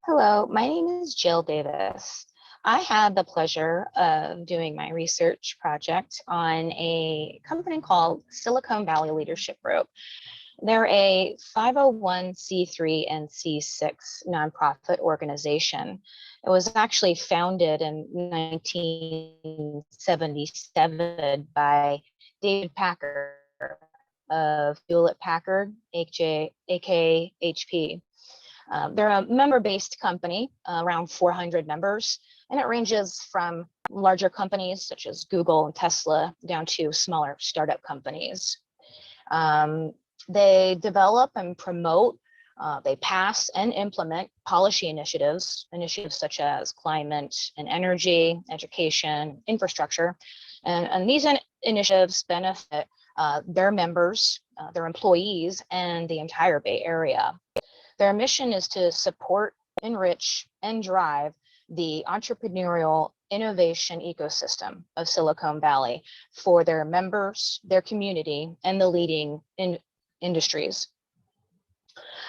Hello, my name is Jill Davis. I had the pleasure of doing my research project on a company called Silicon Valley Leadership Group. They're a 501c3 and C6 nonprofit organization. It was actually founded in 1977 by David Packard of Hewlett Packard, aka HP. They're a member-based company, around 400 members, and it ranges from larger companies such as Google and Tesla down to smaller startup companies. They develop and promote, they pass and implement policy initiatives such as climate and energy, education, infrastructure, and these initiatives benefit their members, their employees, and the entire Bay Area. Their mission is to support, enrich, and drive the entrepreneurial innovation ecosystem of Silicon Valley for their members, their community, and the leading industries.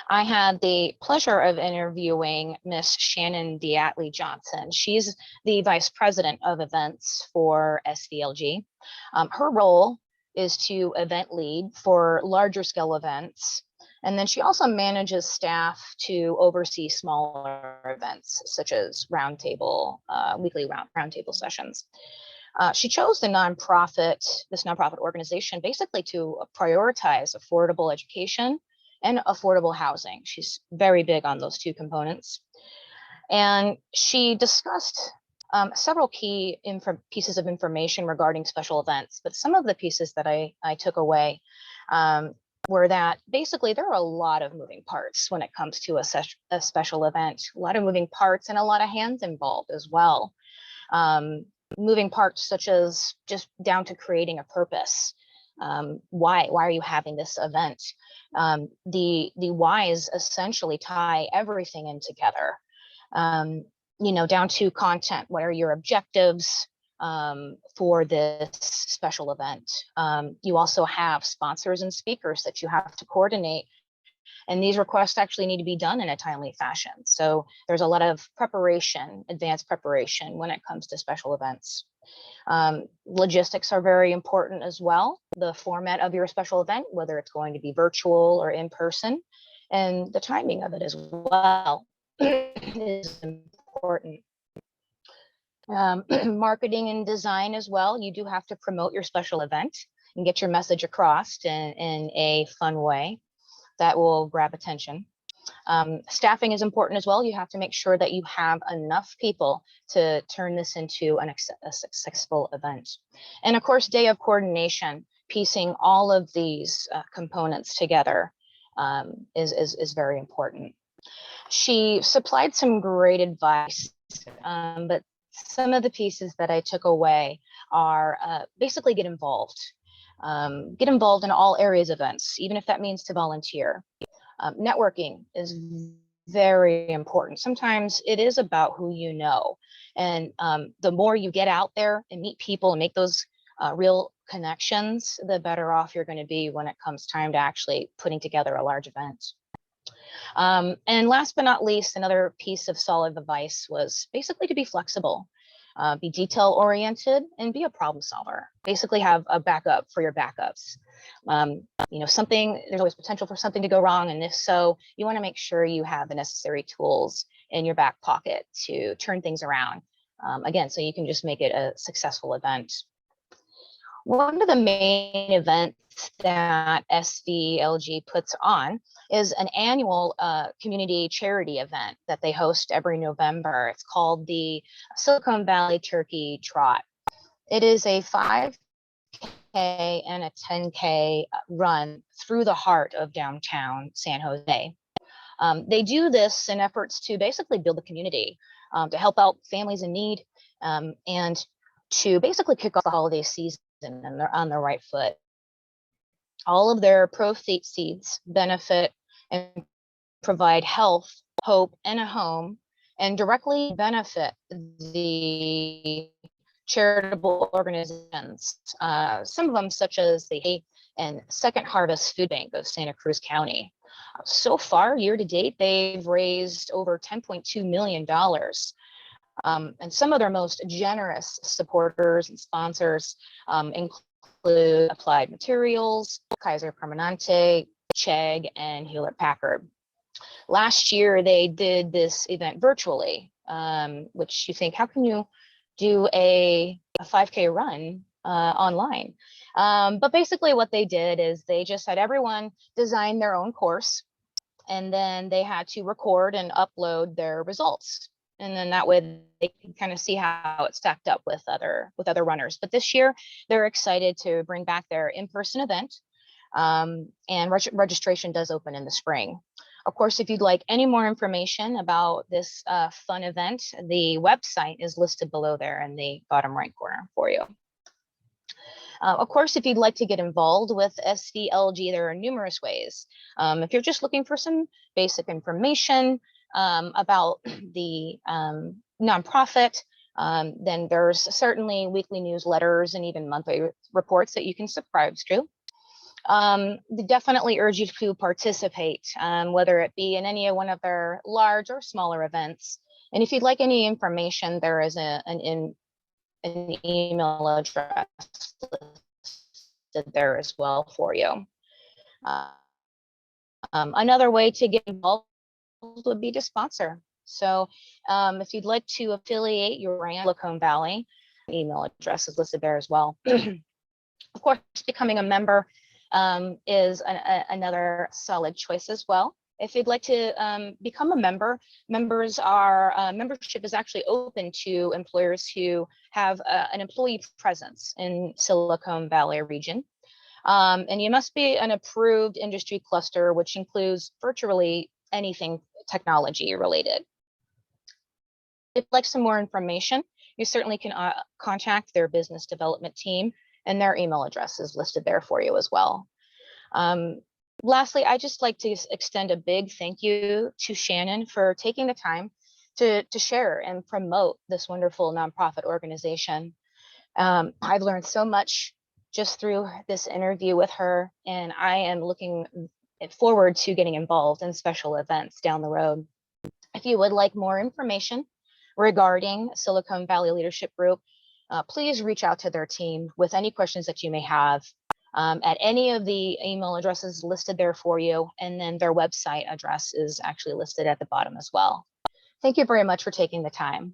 I had the pleasure of interviewing Miss Shannon Diatley Johnson. She's the Vice President of Events for SVLG. Her role is to event lead for larger scale events. And then she also manages staff to oversee smaller events, such as weekly roundtable sessions. She chose this nonprofit organization, basically to prioritize affordable education and affordable housing. She's very big on those two components. And she discussed several key pieces of information regarding special events, but some of the pieces that I took away were that basically there are a lot of moving parts when it comes to a special event, a lot of moving parts and a lot of hands involved as well. Moving parts such as just down to creating a purpose. Why are you having this event? The whys essentially tie everything in together. Down to content. What are your objectives for this special event? You also have sponsors and speakers that you have to coordinate, and these requests actually need to be done in a timely fashion. So there's a lot of preparation, advanced preparation when it comes to special events. Logistics are very important as well. The format of your special event, whether it's going to be virtual or in person, and the timing of it as well is important. Marketing and design as well. You do have to promote your special event and get your message across in a fun way that will grab attention. Staffing is important as well. You have to make sure that you have enough people to turn this into a successful event. And of course, day of coordination, piecing all of these components together is very important. She supplied some great advice, but some of the pieces that I took away are basically get involved. Get involved in all areas of events, even if that means to volunteer. Networking is very important. Sometimes it is about who you know. And the more you get out there and meet people and make those real connections, the better off you're going to be when it comes time to actually putting together a large event. And last but not least, another piece of solid advice was basically to be flexible, be detail oriented, and be a problem solver. Basically have a backup for your backups. There's always potential for something to go wrong. And if so, you want to make sure you have the necessary tools in your back pocket to turn things around. Again, so you can just make it a successful event. One of the main events that SVLG puts on is an annual community charity event that they host every November. It's called the Silicon Valley Turkey Trot. It is a 5K and a 10K run through the heart of downtown San Jose. They do this in efforts to basically build a community, to help out families in need, and to basically kick off the holiday season and they're on the right foot. All of their proceeds benefit and provide health, hope, and a home, and directly benefit the charitable organizations. Some of them, such as the and Second Harvest Food Bank of Santa Cruz County. So far, year to date, they've raised over $10.2 million. And some of their most generous supporters and sponsors include Applied Materials, Kaiser Permanente, Chegg, and Hewlett Packard. Last year, they did this event virtually, which you think, how can you do a 5K run online? But basically what they did is they just had everyone design their own course, and then they had to record and upload their results. And then that way they can kind of see how it stacked up with other runners. But this year, they're excited to bring back their in-person event, and registration does open in the spring. Of course, if you'd like any more information about this fun event, the website is listed below there in the bottom right corner for you. Of course, if you'd like to get involved with SVLG, there are numerous ways. If you're just looking for some basic information about the nonprofit, then there's certainly weekly newsletters and even monthly reports that you can subscribe to. They definitely urge you to participate, whether it be in any one of their large or smaller events. And if you'd like any information, there is an email address listed there as well for you. Another way to get involved would be to sponsor. So if you'd like to affiliate your brand, Silicon Valley, email address is listed there as well. Of course, becoming a member is another solid choice as well. If you'd like to become a member, membership is actually open to employers who have an employee presence in Silicon Valley region. And you must be an approved industry cluster, which includes virtually anything technology related. If you'd like some more information, you certainly can contact their business development team, and their email address is listed there for you as well. Lastly, I just like to extend a big thank you to Shannon for taking the time to share and promote this wonderful nonprofit organization. I've learned so much just through this interview with her, and I am looking forward to getting involved in special events down the road. If you would like more information regarding Silicon Valley Leadership Group, please reach out to their team with any questions that you may have at any of the email addresses listed there for you, and then their website address is actually listed at the bottom as well. Thank you very much for taking the time.